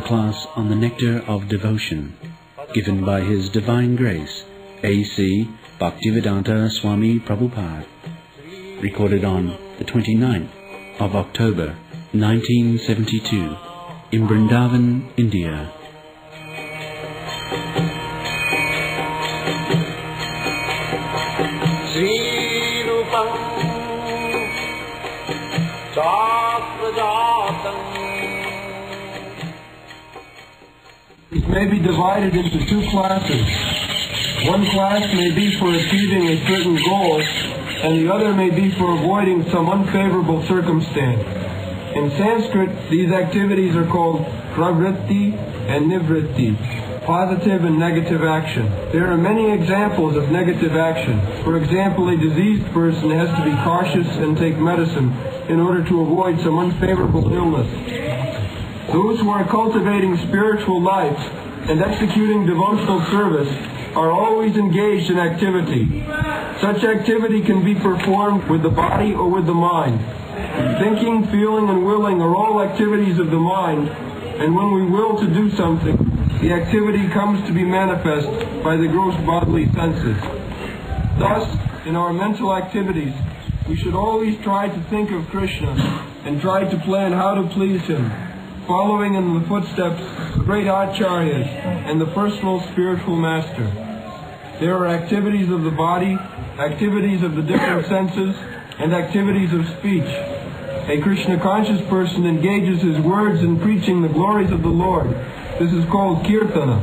class on the Nectar of Devotion, given by His Divine Grace, A.C. Bhaktivedanta Swami Prabhupada, recorded on the 29th of October 1972 in Vrindaban, India. It may be divided into two classes. One class may be for achieving a certain goal, and the other may be for avoiding some unfavorable circumstance. In Sanskrit, these activities are called pravritti and nivritti, positive and negative action. There are many examples of negative action. For example, a diseased person has to be cautious and take medicine in order to avoid some unfavorable illness. Those who are cultivating spiritual life and executing devotional service are always engaged in activity. Such activity can be performed with the body or with the mind. Thinking, feeling, and willing are all activities of the mind, and when we will to do something, the activity comes to be manifest by the gross bodily senses. Thus, in our mental activities, we should always try to think of Krishna and try to plan how to please Him, following in the footsteps of great acharyas and the personal spiritual master. There are activities of the body, activities of the different senses, and activities of speech. A Krishna-conscious person engages his words in preaching the glories of the Lord. This is called kirtana.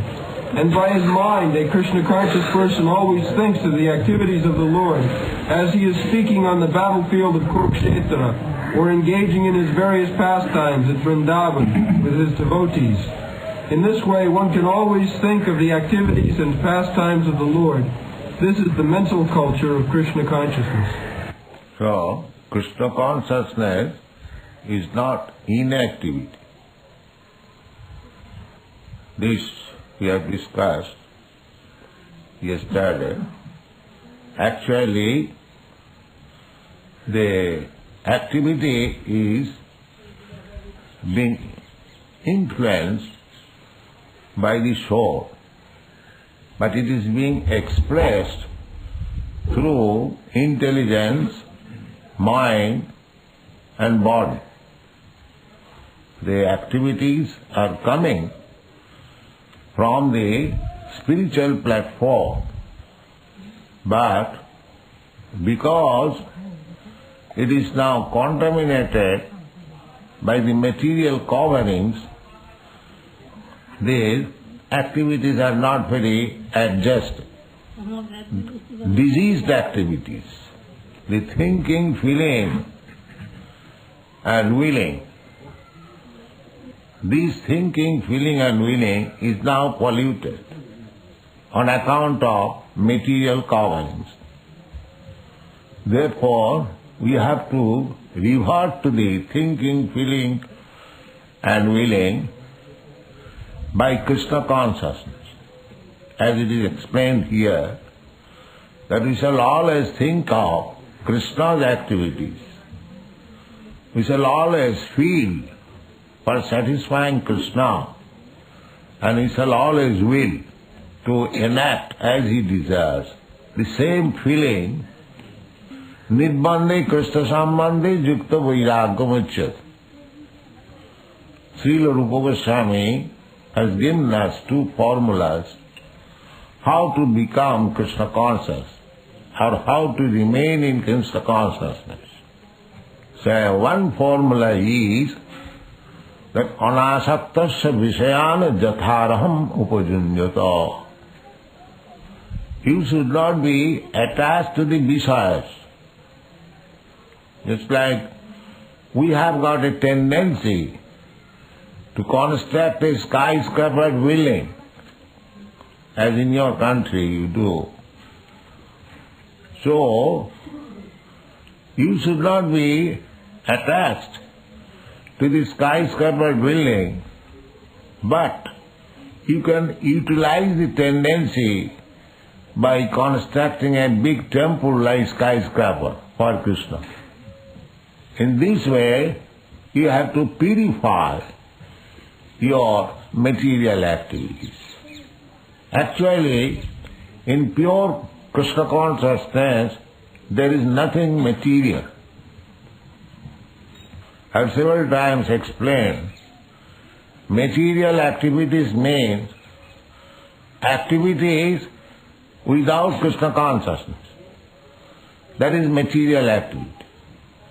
And by his mind, a Krishna-conscious person always thinks of the activities of the Lord as he is speaking on the battlefield of Kurukshetra, or engaging in his various pastimes at Vrindaban with his devotees. In this way, one can always think of the activities and pastimes of the Lord. This is the mental culture of Krishna consciousness. So, Krishna consciousness is not inactivity. This we have discussed yesterday. Actually, the activity is being influenced by the soul, but it is being expressed through intelligence, mind and body. The activities are coming from the spiritual platform, but because it is now contaminated by the material coverings, these activities are not very adjusted. Diseased activities, the thinking, feeling and willing. This thinking, feeling and willing is now polluted on account of material coverings. Therefore, we have to revert to the thinking, feeling and willing by Krishna consciousness. As it is explained here, that we shall always think of Krishna's activities. We shall always feel for satisfying Krishna, and we shall always will to enact as he desires. The same feeling, Nibbande Krishna Sambandhe Yukta Vairagam Uchyate. Srila Rupa Goswami has given us two formulas how to become Krishna conscious or how to remain in Krishna consciousness. So one formula is that anasaktasya visayana jatharaham upajunyata. You should not be attached to the visayas. Just like we have got a tendency to construct a skyscraper building, as in your country you do. So, you should not be attached to the skyscraper building, but you can utilize the tendency by constructing a big temple like skyscraper for Krishna. In this way, you have to purify your material activities. Actually, in pure Krishna consciousness, there is nothing material. I have several times explained, material activities means activities without Krishna consciousness. That is material activity.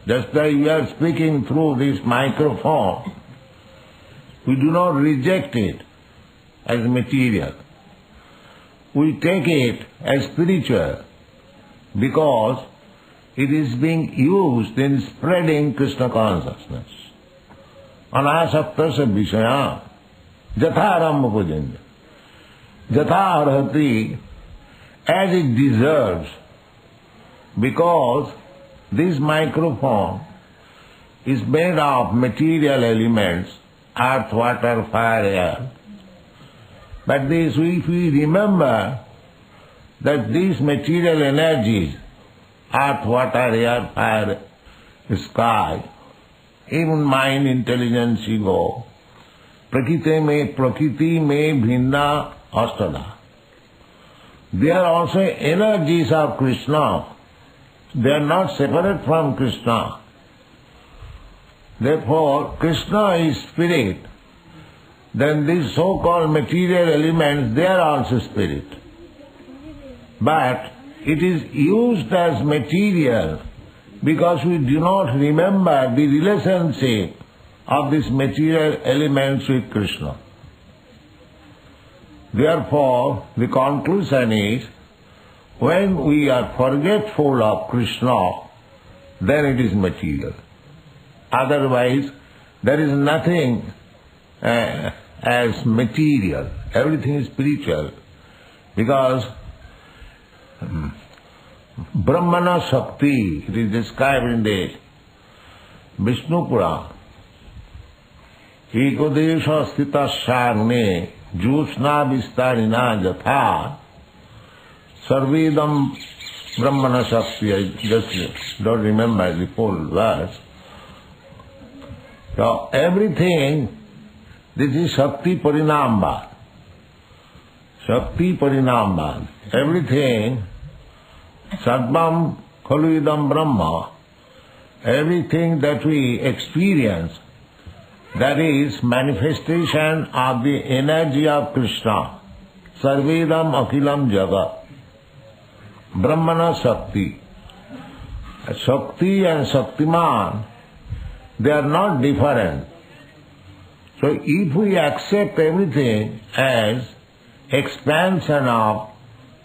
Just like we are speaking through this microphone, we do not reject it as material. We take it as spiritual because it is being used in spreading Krishna consciousness. Anasaktasya vishaya jatharamba pujanya jatha arhati, as it deserves, because this microphone is made of material elements, earth, water, fire, air. But this, if we remember that these material energies, earth, water, air, fire, sky, even mind, intelligence, ego, prakriti mein bhinna astada. They are also energies of Krishna. They are not separate from Krishna. Therefore, Krishna is spirit. Then these so-called material elements, they are also spirit. But it is used as material because we do not remember the relationship of these material elements with Krishna. Therefore, the conclusion is, when we are forgetful of Krishna, then it is material. Otherwise, there is nothing as material. Everything is spiritual. Because Brahmana Shakti, it is described in the Vishnu Purana. Ekodesha sthita sharne jyotsna vistarina jatha sarvedam Brahmana Shakti. I just don't remember the full verse. So everything, this is Shakti Parinambha. Shakti Parinambha. Everything, Sarvam Khaluidam Brahma, everything that we experience, that is manifestation of the energy of Krishna. Sarvedam Akhilam Jagat. Brahmana Shakti. Shakti and Shaktiman, they are not different. So if we accept everything as expansion of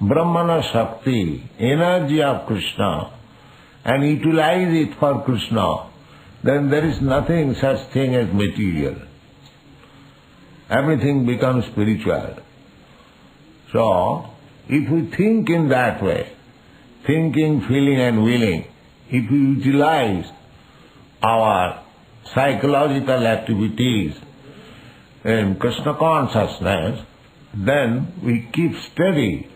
Brahmana Shakti, energy of Krishna, and utilize it for Krishna, then there is nothing such thing as material. Everything becomes spiritual. So, if we think in that way, thinking, feeling and willing, if we utilize our psychological activities in Krishna consciousness, then we keep steady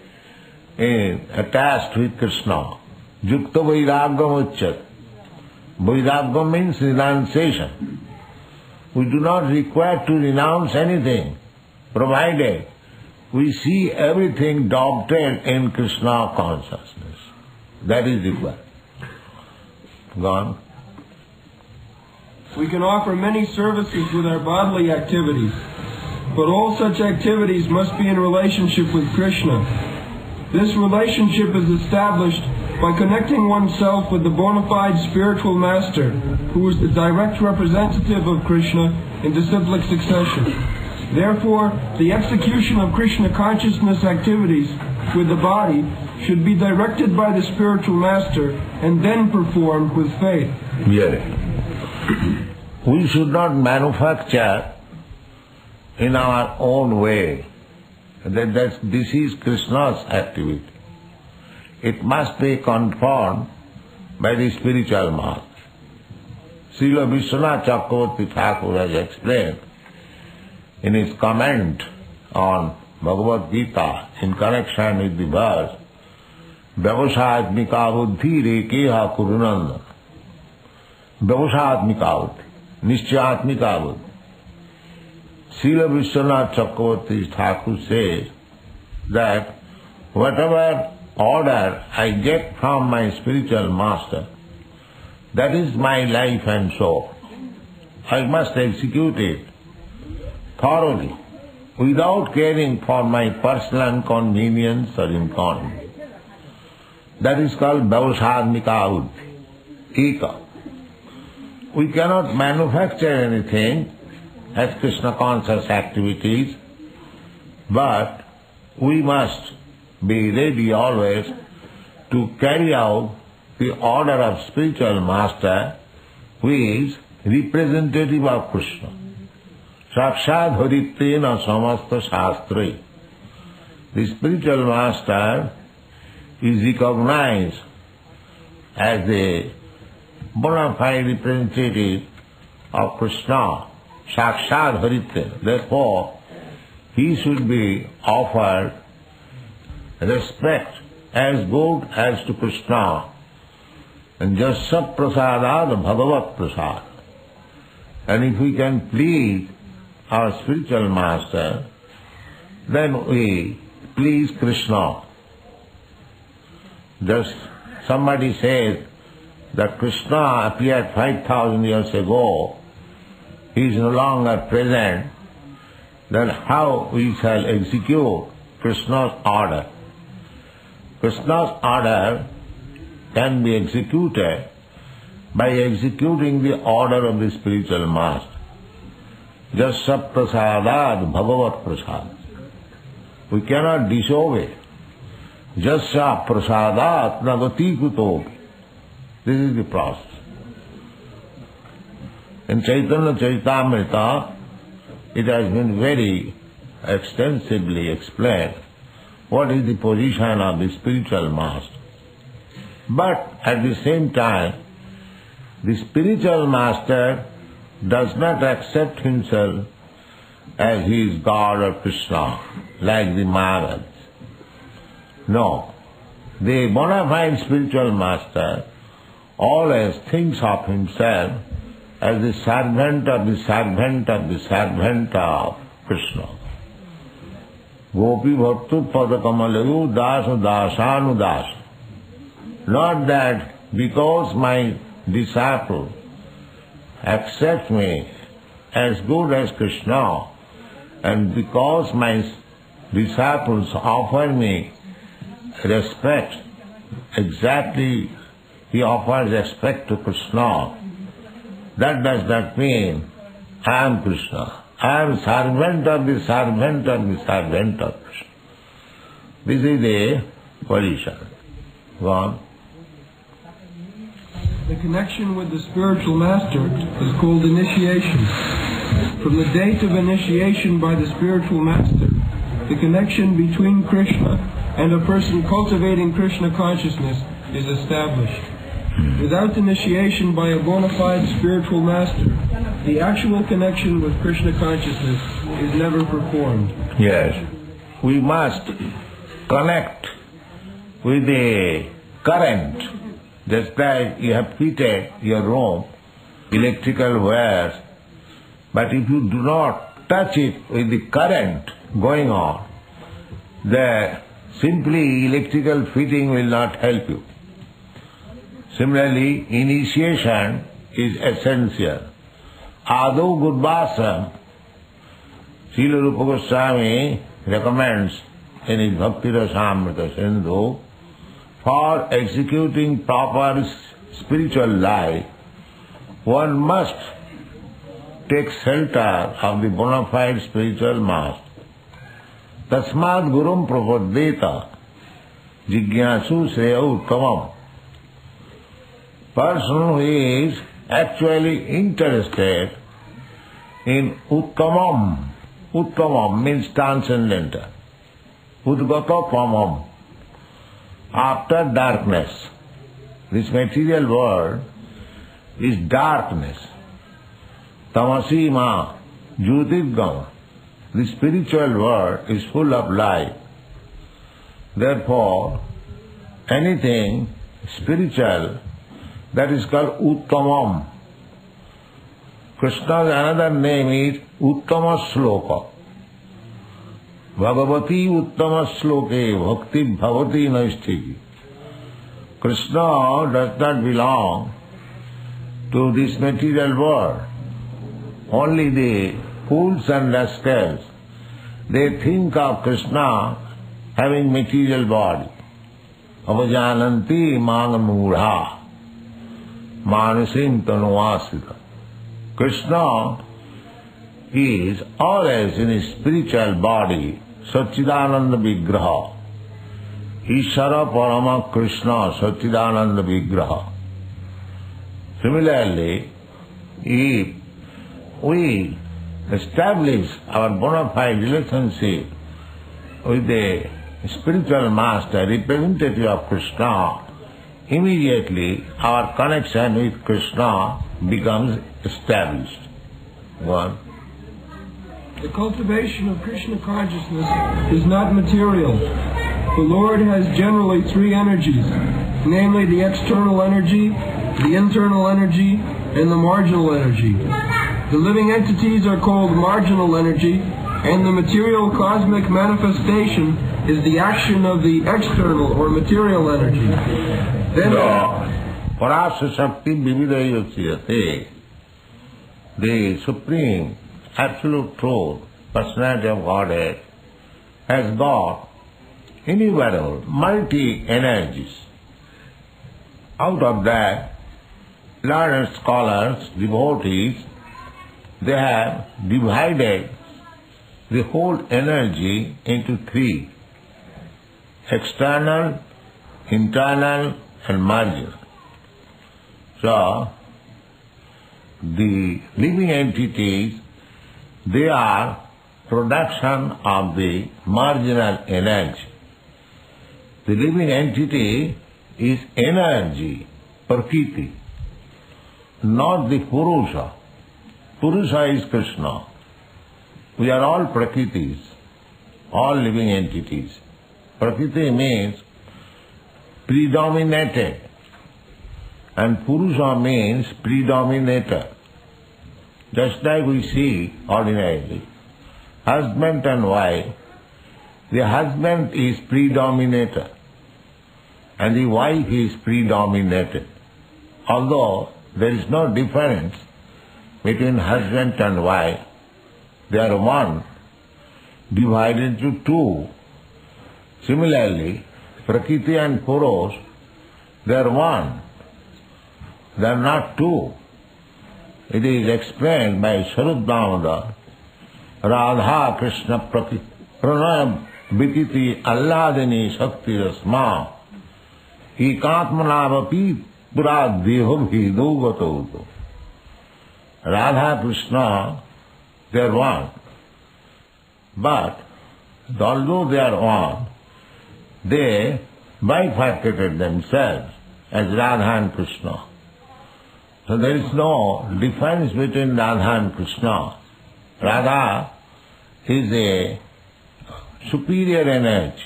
attached with Krishna. Yukta vairagam uchyat. Vairagam means renunciation. We do not require to renounce anything, provided we see everything adopted in Krishna consciousness. That is required. Gone. We can offer many services with our bodily activities, but all such activities must be in relationship with Krishna. This relationship is established by connecting oneself with the bona fide spiritual master, who is the direct representative of Krishna in disciplic succession. Therefore, the execution of Krishna consciousness activities with the body should be directed by the spiritual master and then performed with faith. Yes. We should not manufacture in our own way. This is Krishna's activity. It must be confirmed by the spiritual master. Srila Vishwanath Chakravarti Thakur has explained in his comment on Bhagavad Gita in connection with the verse, Vyavasatmika buddhi rekeha kurunanda. Vyavasatmika buddhi, Nishchayatmika buddhi. Srila Vishwanath Chakravarti Thakur says that whatever order I get from my spiritual master, that is my life and soul. I must execute it thoroughly, without caring for my personal inconvenience or inconvenience. That is called Vyavasarmika Buddhi, Eka. We cannot manufacture anything as Krishna conscious activities, but we must be ready always to carry out the order of spiritual master who is representative of Krishna. Sakshat Haritrena Samasta Shastri. The spiritual master is recognized as the bona fide representative of Krishna, Sakshat Haritrena. Therefore, he should be offered respect as good as to Krishna. And Jasya Prasadad Bhagavat Prasad. And if we can please our spiritual master, then we please Krishna. Just somebody says that Krishna appeared 5,000 years ago, he is no longer present, then how we shall execute Krishna's order? Krishna's order can be executed by executing the order of the spiritual master. Jasya prasadad bhagavat prasad. We cannot disobey. Jasya prasadat nagati kutopi. This is the process. In Chaitanya Charitamrita, it has been very extensively explained what is the position of the spiritual master. But at the same time, the spiritual master does not accept himself as he is God or Krishna, like the Maharaj. No. The bona fide spiritual master always thinks of himself as the servant of the servant of the servant of Krishna. Gopi bhattu padakamalu dasu dasanu dasu. Not that because my disciple accepts me as good as Krishna, and because my disciples offer me respect, exactly he offers respect to Krishna, that does not mean I am Krishna. I am servant of the servant of the servant of Krishna. This is the position. Go on. The connection with the spiritual master is called initiation. From the date of initiation by the spiritual master, the connection between Krishna and a person cultivating Krishna consciousness is established. Without initiation by a bona fide spiritual master, the actual connection with Krishna consciousness is never performed. Yes. We must connect with the current. Just like you have fitted your room, electrical wires, but if you do not touch it with the current going on, the simply electrical fitting will not help you. Similarly, initiation is essential. Adu Gurvasam, Srila Rupa Goswami recommends in his Bhakti Rasamrita Sindhu, for executing proper spiritual life, one must take shelter of the bona fide spiritual master. Tasmad gurum prapaddeta jigyasu shreya uttamam. Person who is actually interested in uttamam. Uttamam means transcendental. Udgata tamam. After darkness. This material world is darkness. Tamasi ma jyotirgama. The spiritual world is full of light. Therefore, anything spiritual, that is called uttamam. Krishna's another name is Uttama Sloka. Bhagavati Uttama Sloke Bhakti Bhavati Naistiki. Krishna does not belong to this material world. Only the fools and rascals, they think of Krishna having material body. Avajananti mangamudha manasim tanuvasita. Krishna is always in his spiritual body, Satchidananda Vigraha. Ishara Parama Krishna Satchidananda Vigraha. Similarly, if we establish our bona fide relationship with the spiritual master, representative of Krishna, immediately our connection with Krishna becomes established. One. The cultivation of Krishna consciousness is not material. The Lord has generally three energies, namely the external energy, the internal energy, and the marginal energy. The living entities are called marginal energy, and the material cosmic manifestation is the action of the external or material energy. Then Parasa Shakti Vividayasiyate, the Supreme Absolute Truth, Personality of Godhead, has got innumerable multi-energies. Out of that, learned scholars, devotees, they have divided the whole energy into three: external, internal, and marginal. So, the living entities, they are production of the marginal energy. The living entity is energy, Prakriti, not the Purusha. Purusha is Krishna. We are all Prakritis, all living entities. Prakriti means predominated, and Purusha means predominator. Just like we see ordinarily, husband and wife, the husband is predominator and the wife is predominated. Although there is no difference between husband and wife, they are one, divided into two. Similarly, Prakriti and Purush, they are one, they are not two. It is explained by Swarup Damodar, Radha Krishna Prakriti Pranaya Vititi Alladini Shakti Rasma Ekatmanavapi Pura Dehabhi Dogatoto. Radha Krishna, they are one. But although they are one, they bifurcated themselves as Radha and Krishna. So there is no difference between Radha and Krishna. Radha is a superior energy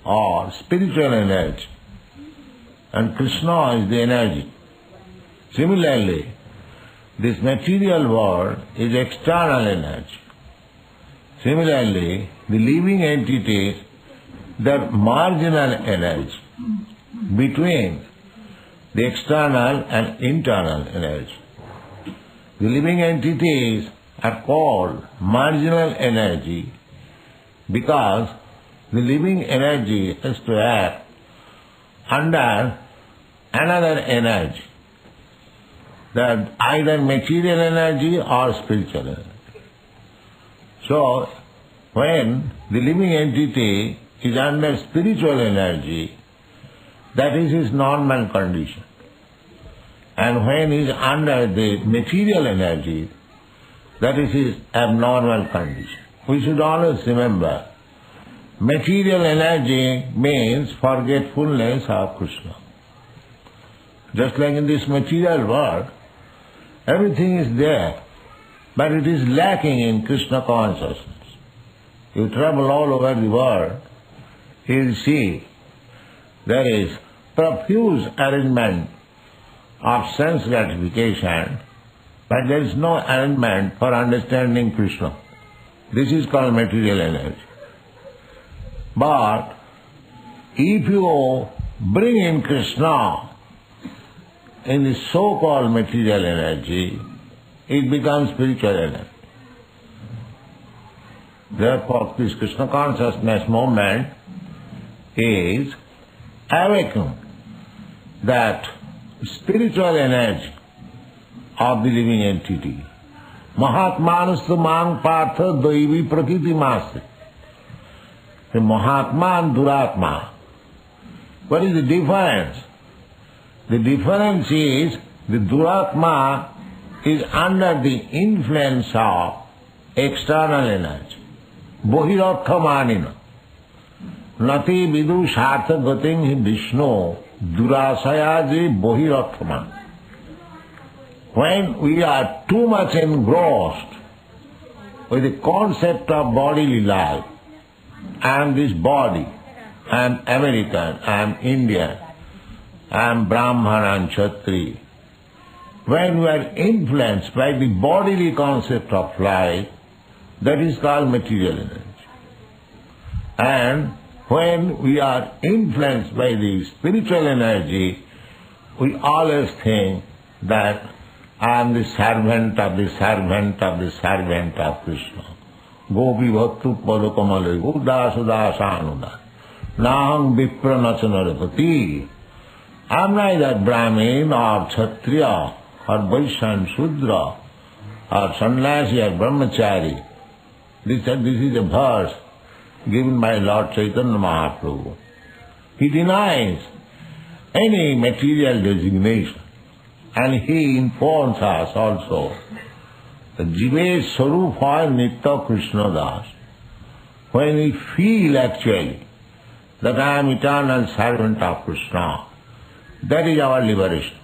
or spiritual energy, and Krishna is the energy. Similarly, this material world is external energy. Similarly, the living entities, they are marginal energy between the external and internal energy. The living entities are called marginal energy because the living energy has to act under another energy, that either material energy or spiritual energy. So, when the living entity is under spiritual energy, that is his normal condition. And when he is under the material energy, that is his abnormal condition. We should always remember, material energy means forgetfulness of Krishna. Just like in this material world, everything is there, but it is lacking in Krishna consciousness. You travel all over the world, you will see there is profuse arrangement of sense gratification, but there is no arrangement for understanding Krishna. This is called material energy. But if you bring in Krishna in the so-called material energy, it becomes spiritual energy. Therefore, this Krishna consciousness movement is awakening that spiritual energy of the living entity. Mahatmanastu mang partha daivi prakriti masti. The Mahatma and Duratma. What is the difference? The difference is the Duratma is under the influence of external energy. Bohirartha manina. Nati vidu sartha gating hi Vishnu durasayaji bohirartha man. When we are too much engrossed with the concept of bodily life, I am this body, I am American, I am Indian, I am Brahman and Kshatriya. When we are influenced by the bodily concept of life, that is called material energy. And when we are influenced by the spiritual energy, we always think that I am the servant of the servant of the servant of Krishna. Gopi bhattu padakamale udasa dasanuda. Naham vipra nachanarapati. I am neither Brahmin or Kshatriya or Vaishya and Shudra or Sannyasi or Brahmachari. This is a verse given by Lord Chaitanya Mahaprabhu. He denies any material designation, and he informs us also that Jive Sarupa Nitya Krishna Das. When we feel actually that I am eternal servant of Krishna, that is our liberation.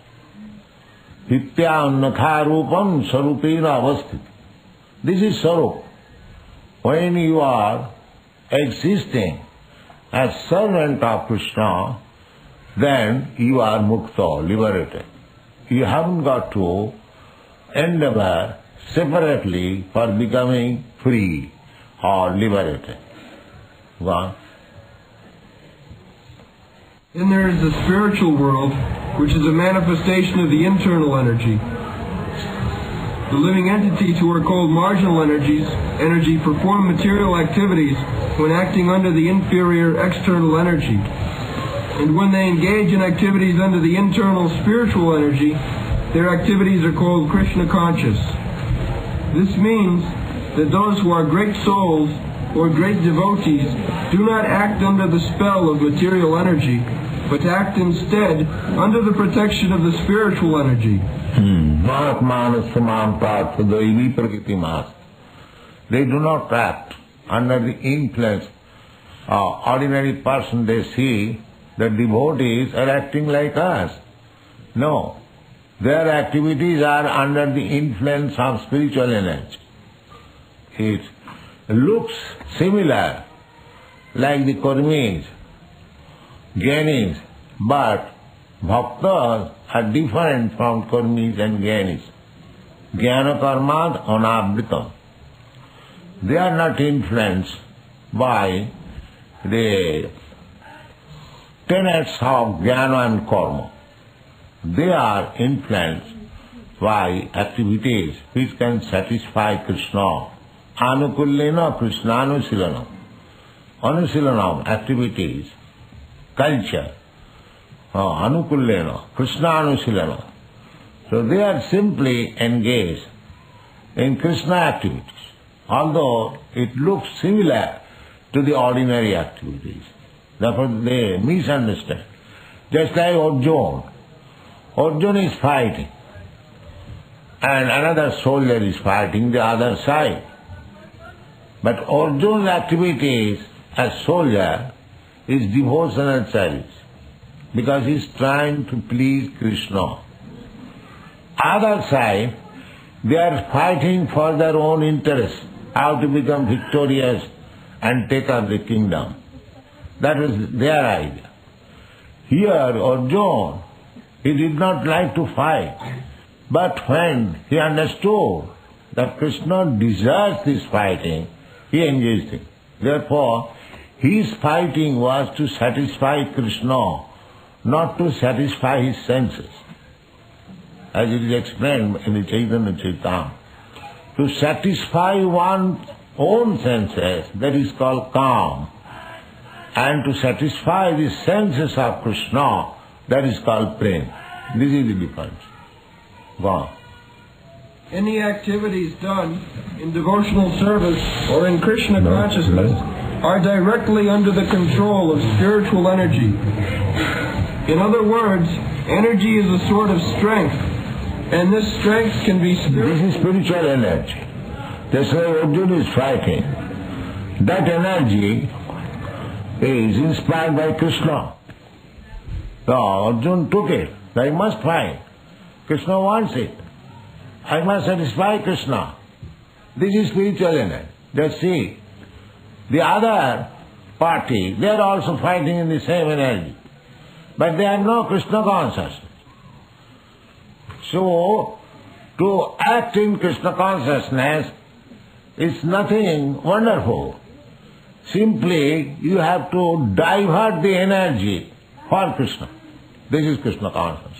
Hitya annatha rupam sarupena avasthiti. This is sarup. When you are existing as servant of Krishna, then you are mukta, liberated. You haven't got to endeavor separately for becoming free or liberated. One. Then there is the spiritual world, which is a manifestation of the internal energy. The living entities who are called marginal energy perform material activities when acting under the inferior external energy. And when they engage in activities under the internal spiritual energy, their activities are called Krishna conscious. This means that those who are great souls or great devotees do not act under the spell of material energy, but act instead under the protection of the spiritual energy. They do not act under the influence of ordinary person. They see that devotees are acting like us. No, their activities are under the influence of spiritual energy. It looks similar like the Karmis, Gyanis, but Bhaktas are different from Karmis and Gyanis. Jnana karmat anavritam. They are not influenced by the tenets of jnana and karma. They are influenced by activities which can satisfy Krishna. Anukullena Krishnanushilanam. Anusilanam, activities, culture. Anukullena Krishnanushilanam. So they are simply engaged in Krishna activities, although it looks similar to the ordinary activities. Therefore they misunderstand. Just like Arjuna. Arjuna is fighting, and another soldier is fighting the other side. But Arjuna's activities as soldier is devotional service, because he is trying to please Krishna. Other side, they are fighting for their own interest, how to become victorious and take up the kingdom. That was their idea. Here, Arjuna, he did not like to fight, But when he understood that Krishna desires this fighting, he engaged in. Therefore, his fighting was to satisfy Krishna, not to satisfy his senses. As it is explained in the Chaitanya Charitamrita. To satisfy one's own senses, that is called calm. And to satisfy the senses of Krishna, that is called prem. This is the difference. Go on. Any activities done in devotional service or in Krishna consciousness are directly under the control of spiritual energy. In other words, energy is a sort of strength, and this strength can be spiritual. This is spiritual energy. That's why Arjuna is fighting. That energy is inspired by Krishna. So Arjuna took it. I must fight. Krishna wants it. I must satisfy Krishna. This is spiritual energy. Just see. The other party, they are also fighting in the same energy. But they have no Krishna consciousness. So, to act in Krishna consciousness is nothing wonderful. Simply, you have to divert the energy for Krishna. This is Krishna consciousness.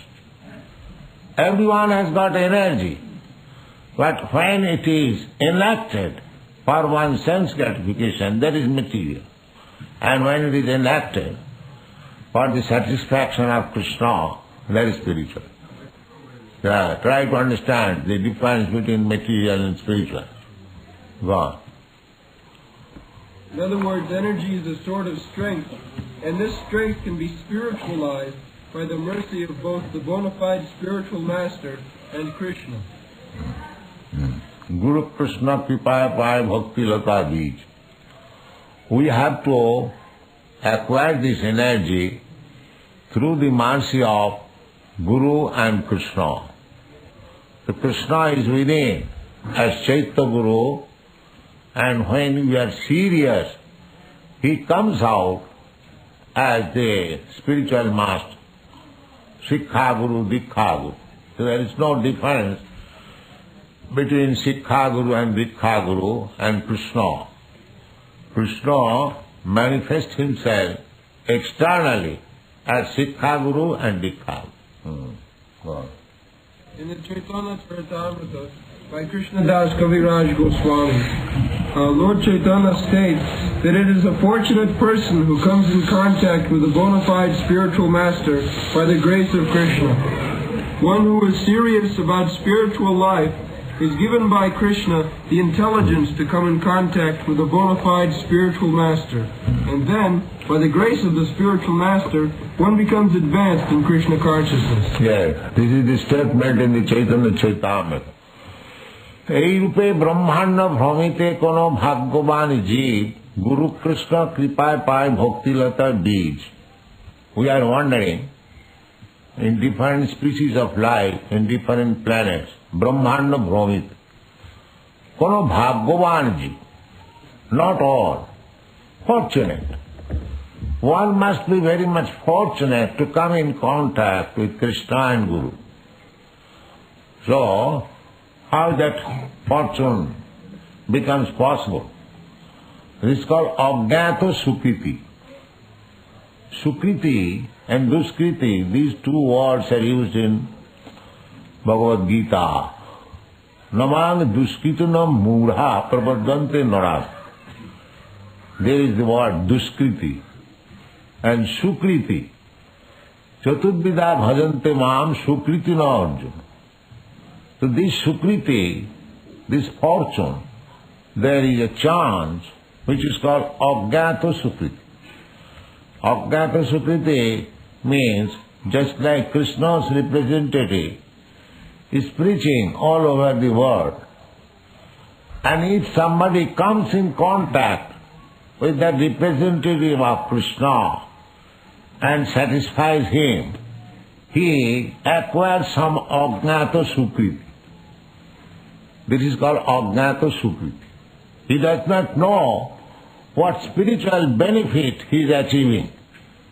Everyone has got energy, but when it is enacted for one's sense gratification, that is material. And when it is enacted for the satisfaction of Krishna, that is spiritual. Try to understand the difference between material and spiritual. Go on. In other words, energy is a sort of strength, and this strength can be spiritualized by the mercy of both the bona fide spiritual master and Krishna. Guru Krishna Kripaya Paya Bhakti Lata Bij. We have to acquire this energy through the mercy of Guru and Krishna. So Krishna is within as Chaitya Guru, and when we are serious, he comes out as the spiritual master. Sikha Guru, Dikha Guru. So there is no difference between Sikha Guru and Dikha Guru and Krishna. Krishna manifests himself externally as Sikha Guru and Dikha Guru. In the Chaitanya Charitamrita by Krishna Das Kaviraj Goswami, Lord Chaitanya states that it is a fortunate person who comes in contact with a bona fide spiritual master by the grace of Krishna. One who is serious about spiritual life is given by Krishna the intelligence to come in contact with a bona fide spiritual master. And then, by the grace of the spiritual master, one becomes advanced in Krishna consciousness. Yes, this is the statement in the Chaitanya Charitamrita. এই রূপে ব্রহ্মাণ্ড ভ্রমিতে কোন ভাগ্যবান জীব গুরু কৃষ্ণ কৃপায় পায় ভক্তিলতার বীজ. We are wandering in different species of life, in different planets. ব্রহ্মাণ্ড ভ্রমিত. কোন ভাগ্যবান জীব. Not all. Fortunate. One must be very much fortunate to come in contact with Krishna and Guru. So, how that fortune becomes possible? This is called Ajnata Sukriti. Sukriti and Duskriti, these two words are used in Bhagavad Gita. Namang Duskritanam Mudha Prabhadante Narad. There is the word Duskriti and Sukriti. Chaturdvida Bhajante Mam Sukriti na Arjuna. So this Sukriti, this fortune, there is a chance which is called Ajnata Sukriti. Ajnata Sukriti means just like Krishna's representative is preaching all over the world, and if somebody comes in contact with that representative of Krishna and satisfies him, he acquires some Ajnata Sukriti. This is called Ajnata Sukriti. He does not know what spiritual benefit he is achieving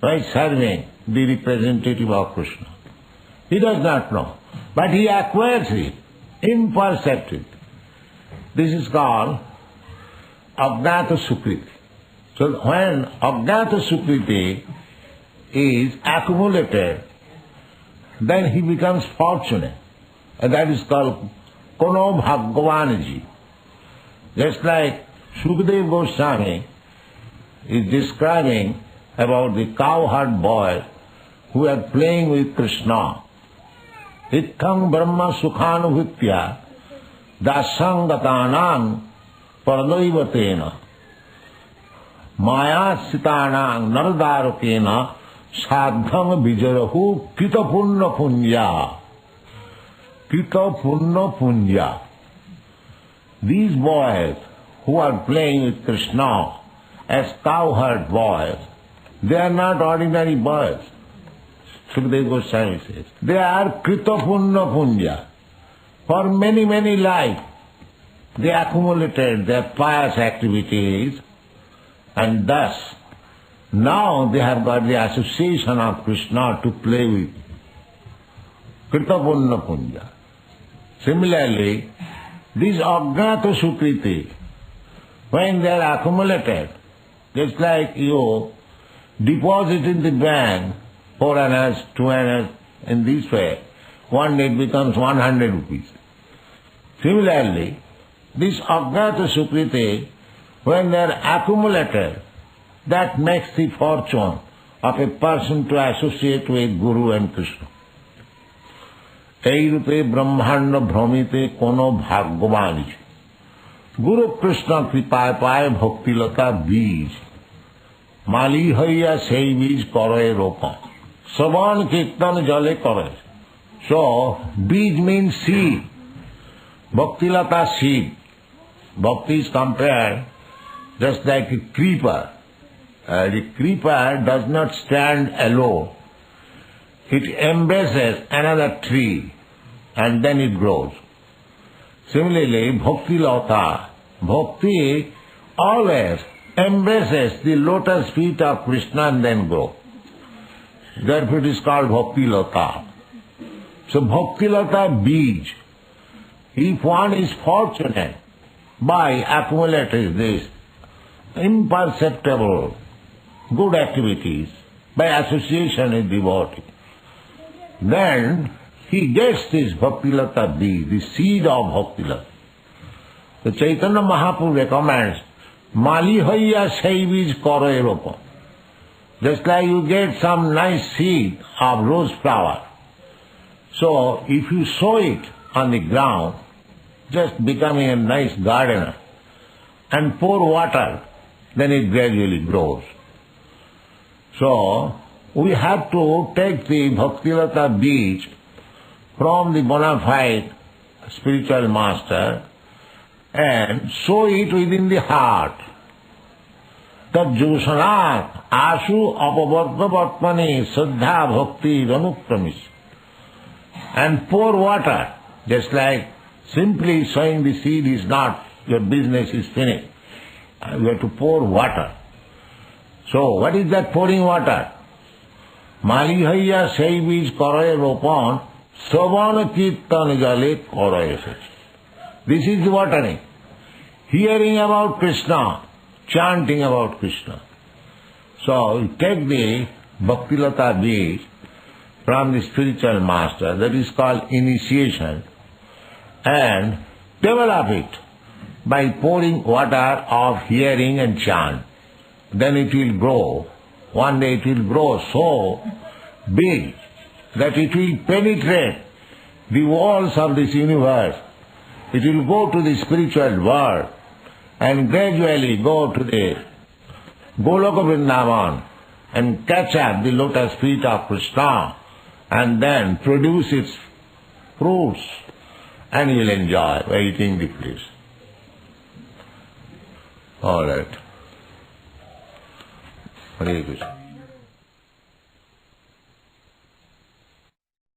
by serving the representative of Krishna. He does not know. but he acquires it imperceptibly. This is called Ajnata Sukriti. So when Ajnata Sukriti is accumulated, then he becomes fortunate. And that is called Kono Bhagavanji. Just like Sukadeva Goswami is describing about the cowherd boy who are playing with Krishna. Ithang Brahma Sukhanubhitya Dasangatanang Paradaivatena Maya Sitanang Nardarukena Sadham Vijarahu Kitapurna Punya. Kitapurna Punya. These boys who are playing with Krishna as cowherd boys, they are not ordinary boys. Sukadeva Goswami says. They are Kitapurna Punya. For many, many lives, they accumulated their pious activities, and thus now they have got the association of Krishna to play with. Kitapurna Punya. Similarly, these Ajnata Sukriti, when they are accumulated, just like you deposit in the bank 4 annas, 2 annas, in this way, one day it becomes 100 rupees. Similarly, this Ajnata Sukriti, when they are accumulated, that makes the fortune of a person to associate with Guru and Krishna. Eirupe Brahmanda Bhramite Kono Bhagavanji. Guru Krishna Kripaye Paye Bhaktilata Bij. Mali Haiya Sei Bij Kore Ropa. Savan Kirtan Jale Kore. So, Bij means seed. Bhaktilata seed. Bhakti is compared just like a creeper. The creeper does not stand alone. It embraces another tree and then it grows. Similarly, Bhakti Lata, Bhakti always embraces the lotus feet of Krishna and then grows. Therefore it is called Bhakti Lata. So Bhakti Lata Bij, if one is fortunate by accumulating this imperceptible good activities by association with devotee, then he gets this Bhaktilata Bij, the seed of Bhaktilata. The Chaitanya Mahaprabhu recommends Mali Haiya Sei Bij Kore Ropa. Just like you get some nice seed of rose flower. So if you sow it on the ground, just becoming a nice gardener, and pour water, then it gradually grows. So we have to take the Bhaktilata Bij from the bona fide spiritual master and sow it within the heart. Tad Josanat Asu Apavartavatmani Saddha Bhakti Ranukramis. And pour water, just like simply sowing the seed is not, your business is finished. You have to pour water. So what is that pouring water? Mali Haiya Sei Bij Kore Ropan Savana Kirtan Jale Kore. This is the watering. Hearing about Krishna, chanting about Krishna. So you take the Bhaktilata Bij from the spiritual master, that is called initiation, and develop it by pouring water of hearing and chant. Then it will grow. One day it will grow so big that it will penetrate the walls of this universe. It will go to the spiritual world and gradually go to the Goloka Vrindavan and catch up the lotus feet of Krishna and then produce its fruits, and you will enjoy by eating the fruits. All right. Hare Krishna.